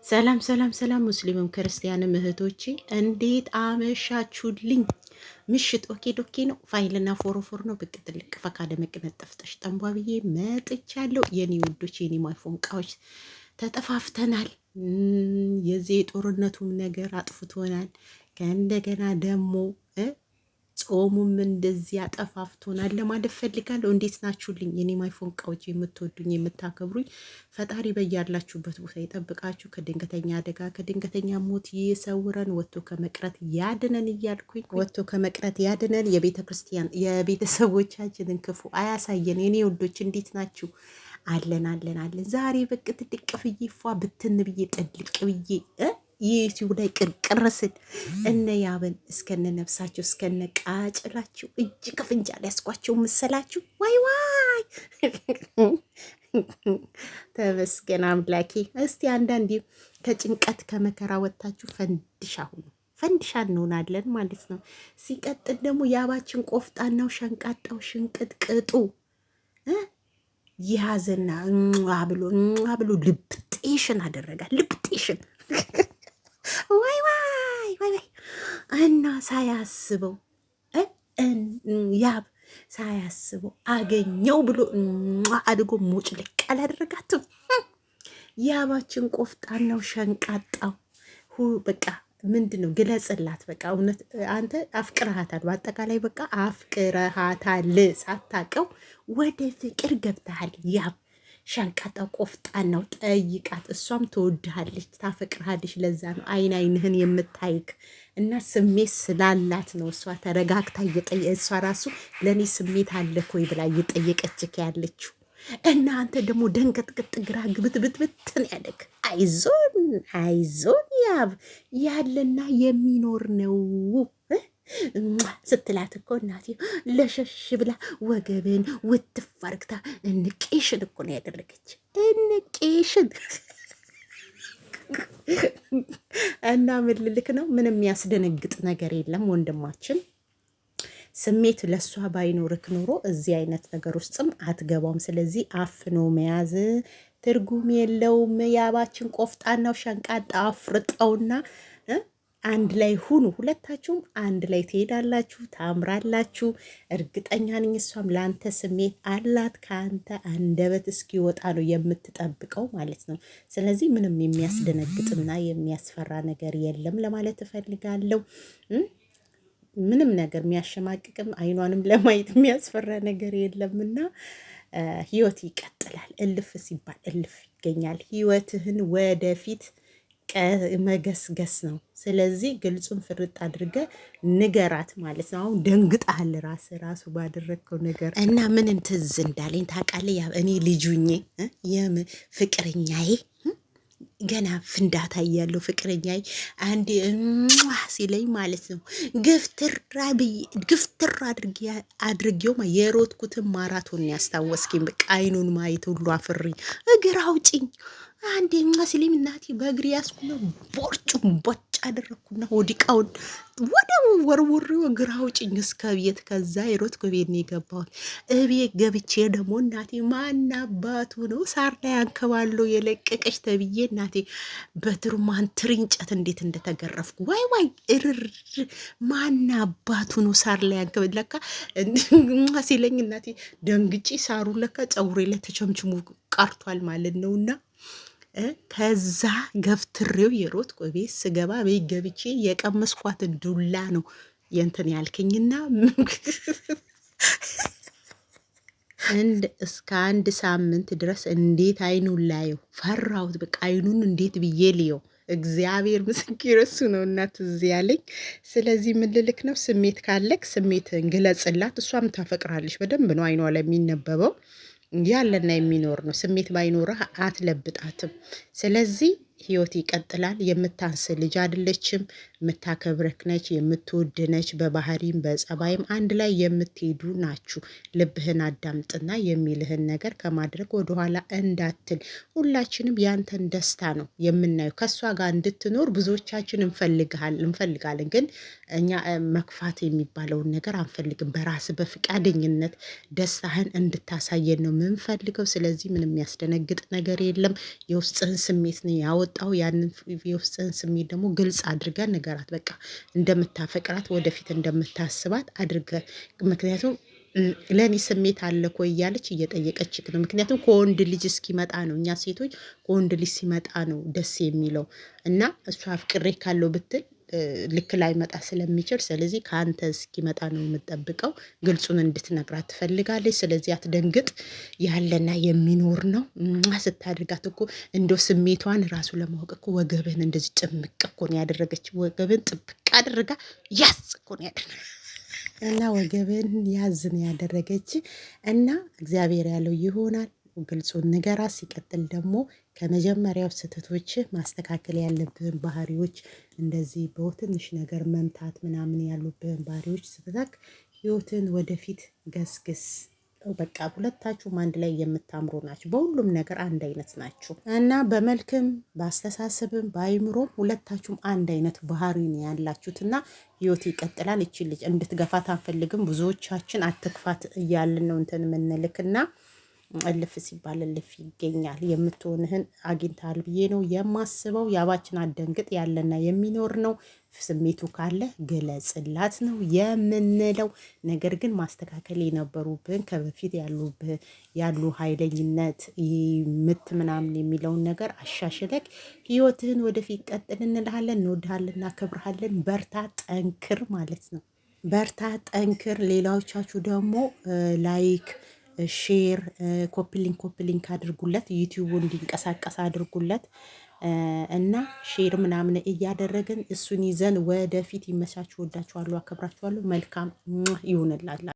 ሰላም ሰላም ሰላም ሙስሊምም ክርስቲያንም እህቶቼ እንዴት አመሻችሁልኝ? ምሽት ኦኬ ዶኬ ነው። ፋይልና ፎሮፎር ነው። ብቅ ጥልቅ ፈካ ደመቅ ነጠፍጠሽ ጠንቧ ብዬ መጥቻለሁ። የኔ ውዶች የኔ ማይፎንቃዎች ተጠፋፍተናል። የዚህ የጦርነቱም ነገር አጥፍቶናል። ከእንደገና ደግሞ ጾሙም እንደዚህ አጠፋፍቶናል ለማለት ፈልጋለሁ። እንዴት ናችሁልኝ የኔ ማይፎን ቃዎች የምትወዱኝ የምታከብሩኝ? ፈጣሪ በያላችሁበት ቦታ ይጠብቃችሁ፣ ከድንገተኛ አደጋ ከድንገተኛ ሞት ይሰውረን፣ ወጥቶ ከመቅረት ያድነን እያልኩኝ ወጥቶ ከመቅረት ያድነን፣ የቤተ ክርስቲያን የቤተሰቦቻችንን ክፉ አያሳየን። የኔ ወዶች እንዴት ናችሁ? አለን አለን አለን። ዛሬ በቅ ትድቅ ብዬ ፏ ብትን ብዬ ጠልቅ ብዬ ዩቲዩብ ላይ ቅርቅርስን እነ ያበን እስከነ ነፍሳቸው እስከነ ቃጭላቸው እጅ ከፍንጃ ሊያስኳቸው መሰላችሁ? ዋይ ዋይ ተመስገን አምላኬ። እስቲ አንዳንዴ ከጭንቀት ከመከራ ወጥታችሁ ፈንድሻ ሁኑ። ፈንድሻ እንሆናለን ማለት ነው። ሲቀጥል ደግሞ ያባችን ቆፍጣናው ሸንቃጣው ሽንቅጥቅጡ ያዘና ብሎ ልብጤሽን አደረጋል። ልብጤሽን ወይ ወይ ወይ እና ሳያስበው ያብ ሳያስበው አገኘው ብሎ አድጎ ሞጭ ልቅ አላደረጋትም። ያባችን ቆፍጣናው ሸንቃጣው በቃ ምንድን ነው ግለጽላት። በቃ እውነት አንተ አፍቅረሃታል። በአጠቃላይ በቃ አፍቅረሃታል። ሳታቀው ወደ ፍቅር ገብተሃል። ያብ ሸንቀጠ ቆፍጣናው ጠይቃት። እሷም ትወድሃለች፣ ታፈቅርሃለች። ለዛ ነው አይን አይንህን የምታይክ እና ስሜት ስላላት ነው እሷ ተረጋግታ እሷ ራሱ ለእኔ ስሜት አለክ ወይ ብላ እየጠየቀችክ ያለችው። እና አንተ ደግሞ ደንገጥቅጥ ግራ ግብትብትብትን ያለክ። አይዞን አይዞን ያብ ያለና የሚኖር ነው ስትላት እኮ እናቴ ለሸሽ ብላ ወገብን ውትፍ አርግታ እንቄሽን እኮ ነው ያደረገች። እንቄሽን እና ምልልክ ነው። ምንም የሚያስደነግጥ ነገር የለም ወንድማችን። ስሜት ለሷ ባይኖርክ ኖሮ እዚህ አይነት ነገር ውስጥም አትገባም። ስለዚህ አፍኖ መያዝ ትርጉም የለውም። ያባችን ቆፍጣናው ሸንቃጣ አፍርጠውና አንድ ላይ ሁኑ። ሁለታችሁም አንድ ላይ ትሄዳላችሁ፣ ታምራላችሁ። እርግጠኛ ነኝ እሷም ለአንተ ስሜት አላት። ከአንተ አንደበት እስኪወጣ ነው የምትጠብቀው ማለት ነው። ስለዚህ ምንም የሚያስደነግጥና የሚያስፈራ ነገር የለም ለማለት እፈልጋለሁ። ምንም ነገር የሚያሸማቅቅም አይኗንም ለማየት የሚያስፈራ ነገር የለምና ህይወት ይቀጥላል። እልፍ ሲባል እልፍ ይገኛል። ህይወትህን ወደፊት መገስገስ ነው። ስለዚህ ግልጹን ፍርጥ አድርገ ንገራት ማለት ነው። አሁን ደንግጣል ራሱ ባደረግከው ነገር እና ምን እንትዝ እንዳለኝ ታውቃለህ? ያ እኔ ልጁኜ ፍቅረኛዬ ገና ፍንዳታ እያለው ፍቅረኛዬ አንዴ ሲለኝ ማለት ነው ግፍትር አድርጌው የሮጥኩትን ማራቶን ያስታወስኪኝ። በቃ አይኑን ማየት ሁሉ አፍሪ እግር አውጭኝ አንዴ ሲለኝ እናቴ በእግሬ ያስኩና ቦርጩን ቦጭ አደረግኩና ወዲቃውን ወደ ወርውሬው እግር አውጭኝ እስከ ቤት። ከዛ የሮጥኩ ቤት ነው የገባሁት። እቤት ገብቼ ደግሞ እናቴ ማናባቱ ነው ሳር ላይ አንከባለው የለቀቀች ተብዬ እናቴ በትርማንትር እንጨት እንዴት እንደተገረፍኩ ዋይ ዋይ እርር ማናባቱ ነው ሳር ላይ አንከባል ለካ ሲለኝ እናቴ ደንግጬ ሳሩ ለካ ፀጉሬ ላይ ተቸምችሙ ቀርቷል ማለት ነውና ከዛ ገፍትሬው የሮጥኩ ቤት ስገባ ቤት ገብቼ የቀመስኳትን ዱላ ነው የንትን ያልከኝና እስከ 1 ሳምንት ድረስ እንዴት አይኑን ላየው ፈራሁት። በቃ አይኑን እንዴት ብዬ ልየው? እግዚአብሔር ምስክር እሱ ነው እናት እዚህ ያለኝ። ስለዚህ ምልልክ ነው ስሜት ካለክ ስሜትን ግለጽላት። እሷም ታፈቅራለች በደንብ ነው አይኗ ላይ የሚነበበው። ያለና የሚኖር ነው። ስሜት ባይኖርህ አትለብጣትም። ስለዚህ ህይወት ይቀጥላል። የምታንስ ልጅ አይደለችም። የምታከብረክ ነች፣ የምትወድ ነች። በባህሪም በጸባይም አንድ ላይ የምትሄዱ ናችሁ። ልብህን አዳምጥና የሚልህን ነገር ከማድረግ ወደኋላ እንዳትል። ሁላችንም ያንተን ደስታ ነው የምናየው። ከእሷ ጋር እንድትኖር ብዙዎቻችን እንፈልጋለን፣ ግን እኛ መክፋት የሚባለውን ነገር አንፈልግም። በራስ በፍቃደኝነት ደስታህን እንድታሳየን ነው የምንፈልገው። ስለዚህ ምንም የሚያስደነግጥ ነገር የለም። የውስጥህን ስሜት ነው ያወጣው። ያንን የውስጥህን ስሜት ደግሞ ግልጽ አድርገን ንገራት። በቃ እንደምታፈቅራት ወደፊት እንደምታስባት አድርገህ። ምክንያቱም ለእኔ ስሜት አለ እኮ እያለች እየጠየቀችክ ነው። ምክንያቱም ከወንድ ልጅ እስኪመጣ ነው፣ እኛ ሴቶች ከወንድ ልጅ ሲመጣ ነው ደስ የሚለው እና እሷ አፍቅሬ ካለው ብትል ልክ ላይ መጣ ስለሚችል፣ ስለዚህ ከአንተ እስኪመጣ ነው የምጠብቀው። ግልጹን እንድትነግራት ትፈልጋለች። ስለዚህ አትደንግጥ፣ ያለና የሚኖር ነው። ስታደርጋት እኮ እንደ ስሜቷን ራሱ ለማወቅ እኮ ወገብን እንደዚህ ጭምቅ እኮ ነው ያደረገች። ወገብን ጥብቅ አድርጋ ያዝ እኮ ነው ያደረገች እና ወገብን ያዝን ያደረገች እና እግዚአብሔር ያለው ይሆናል። ግልጹን ንገራ። ሲቀጥል ደግሞ ከመጀመሪያው ስህተቶች ማስተካከል ያለብህን ባህሪዎች፣ እንደዚህ በትንሽ ነገር መምታት ምናምን ያሉብህን ባህሪዎች ስትተክ ህይወትን ወደፊት ገስግስ። በቃ ሁለታችሁም አንድ ላይ የምታምሩ ናችሁ። በሁሉም ነገር አንድ አይነት ናችሁ እና በመልክም በአስተሳሰብም በአይምሮም ሁለታችሁም አንድ አይነት ባህሪ ነው ያላችሁት እና ህይወት ይቀጥላል። ይቺ ልጅ እንድትገፋት አንፈልግም። ብዙዎቻችን አትክፋት እያልን ነው እንትን የምንልክና እልፍ ሲባል እልፍ ይገኛል። የምትሆንህን አግኝታል ብዬ ነው የማስበው። ያባችን አደንግጥ፣ ያለና የሚኖር ነው። ስሜቱ ካለ ግለጽላት ነው የምንለው። ነገር ግን ማስተካከል የነበሩብን ከበፊት ያሉ ኃይለኝነት፣ ምት ምናምን የሚለውን ነገር አሻሽለክ ህይወትህን ወደፊት ቀጥል እንልሃለን። እንወድሃለን፣ እናከብርሃለን። በርታ ጠንክር ማለት ነው። በርታ ጠንክር። ሌላዎቻችሁ ደግሞ ላይክ ሼር ኮፕሊንክ አድርጉለት። ዩቲዩቡ እንዲንቀሳቀስ አድርጉለት እና ሼር ምናምን እያደረግን እሱን ይዘን ወደፊት። ይመቻችሁ። ወዳችኋለሁ፣ አከብራችኋለሁ። መልካም ይሁንላችሁ።